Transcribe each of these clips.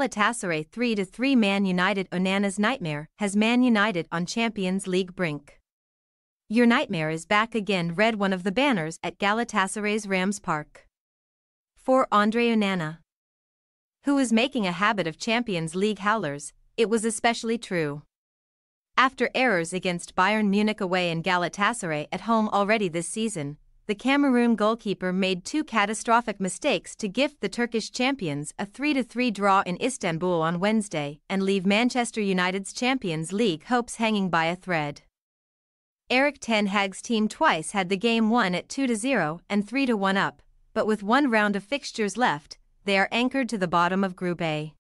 Galatasaray 3-3 Man United. Onana's nightmare has Man United on Champions League brink. Your nightmare is back again, read one of the banners at Galatasaray's Rams Park. For Andre Onana, who is making a habit of Champions League howlers, it was especially true. After errors against Bayern Munich away and Galatasaray at home already this season, the Cameroon goalkeeper made two catastrophic mistakes to gift the Turkish champions a 3-3 draw in Istanbul on Wednesday and leave Manchester United's Champions League hopes hanging by a thread. Erik ten Hag's team twice had the game won at 2-0 and 3-1 up, but with one round of fixtures left, they are anchored to the bottom of Group A.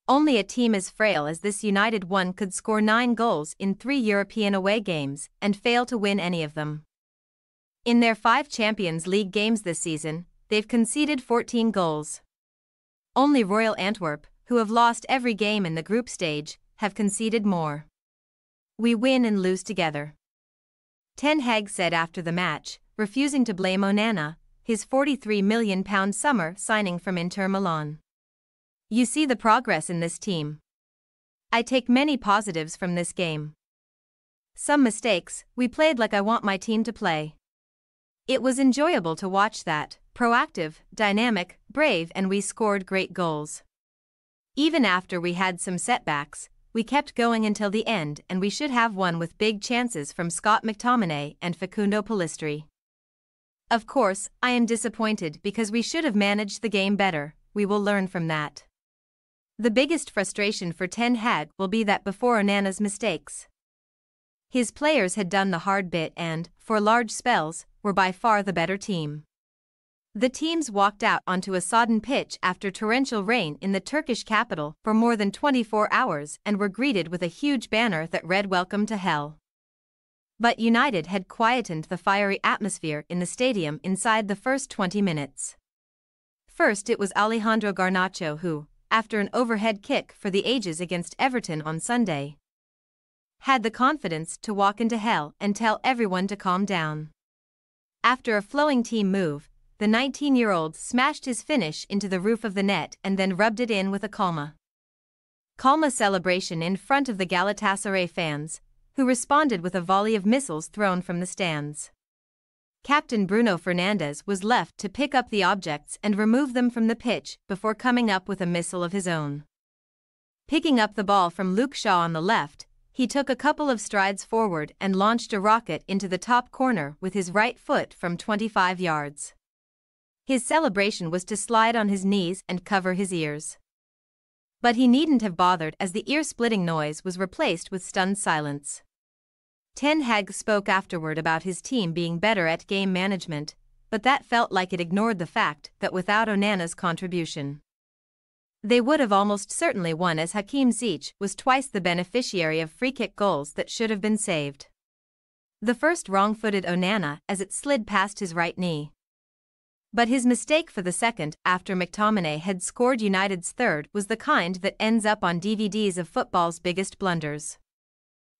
Only a team as frail as this United one could score 9 goals in 3 European away games and fail to win any of them. In their 5 Champions League games this season, they've conceded 14 goals. Only Royal Antwerp, who have lost every game in the group stage, have conceded more. We win and lose together, Ten Hag said after the match, refusing to blame Onana, his £43 million summer signing from Inter Milan. You see the progress in this team. I take many positives from this game. Some mistakes, we played like I want my team to play. It was enjoyable to watch that, proactive, dynamic, brave, and we scored great goals. Even after we had some setbacks, we kept going until the end and we should have won with big chances from Scott McTominay and Facundo Pellistri. Of course, I am disappointed because we should have managed the game better. We will learn from that. The biggest frustration for Ten Hag will be that before Onana's mistakes, his players had done the hard bit and, for large spells, were by far the better team. The teams walked out onto a sodden pitch after torrential rain in the Turkish capital for more than 24 hours and were greeted with a huge banner that read "Welcome to Hell." But United had quietened the fiery atmosphere in the stadium inside the first 20 minutes. First it was Alejandro Garnacho who, after an overhead kick for the ages against Everton on Sunday, had the confidence to walk into hell and tell everyone to calm down. After a flowing team move, the 19-year-old smashed his finish into the roof of the net and then rubbed it in with a calma celebration in front of the Galatasaray fans, who responded with a volley of missiles thrown from the stands. Captain Bruno Fernandes was left to pick up the objects and remove them from the pitch before coming up with a missile of his own. Picking up the ball from Luke Shaw on the left, he took a couple of strides forward and launched a rocket into the top corner with his right foot from 25 yards. His celebration was to slide on his knees and cover his ears. But he needn't have bothered as the ear-splitting noise was replaced with stunned silence. Ten Hag spoke afterward about his team being better at game management, but that felt like it ignored the fact that without Onana's contribution, they would have almost certainly won, as Hakim Ziyech was twice the beneficiary of free-kick goals that should have been saved. The first wrong-footed Onana as it slid past his right knee. But his mistake for the second, after McTominay had scored United's third, was the kind that ends up on DVDs of football's biggest blunders.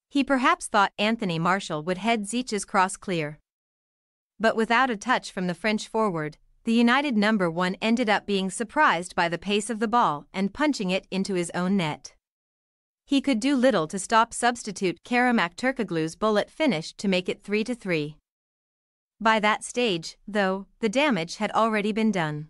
He perhaps thought Anthony Martial would head Ziyech's cross clear. But without a touch from the French forward, the United number 1 ended up being surprised by the pace of the ball and punching it into his own net. He could do little to stop substitute Kerem Aktürkoğlu's bullet finish to make it 3-3. By that stage, though, the damage had already been done.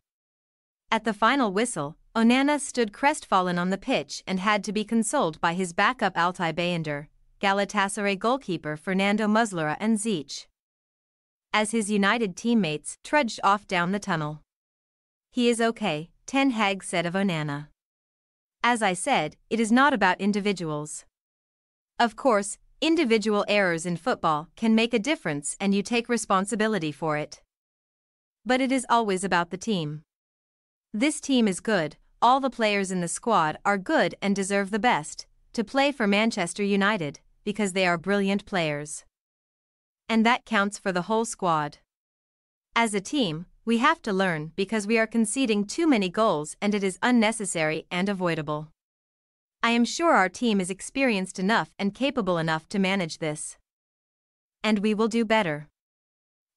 At the final whistle, Onana stood crestfallen on the pitch and had to be consoled by his backup Altay Bayındır, Galatasaray goalkeeper Fernando Muslera and Ziyech, as his United teammates trudged off down the tunnel. He is okay, Ten Hag said of Onana. As I said, it is not about individuals. Of course, individual errors in football can make a difference and you take responsibility for it. But it is always about the team. This team is good, all the players in the squad are good and deserve the best to play for Manchester United, because they are brilliant players. And that counts for the whole squad. As a team, we have to learn because we are conceding too many goals and it is unnecessary and avoidable. I am sure our team is experienced enough and capable enough to manage this. And we will do better.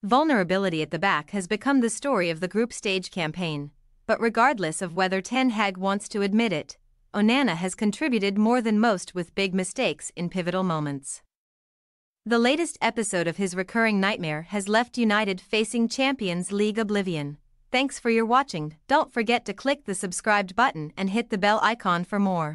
Vulnerability at the back has become the story of the group stage campaign, but regardless of whether Ten Hag wants to admit it, Onana has contributed more than most with big mistakes in pivotal moments. The latest episode of his recurring nightmare has left United facing Champions League oblivion. Thanks for your watching. Don't forget to click the subscribed button and hit the bell icon for more.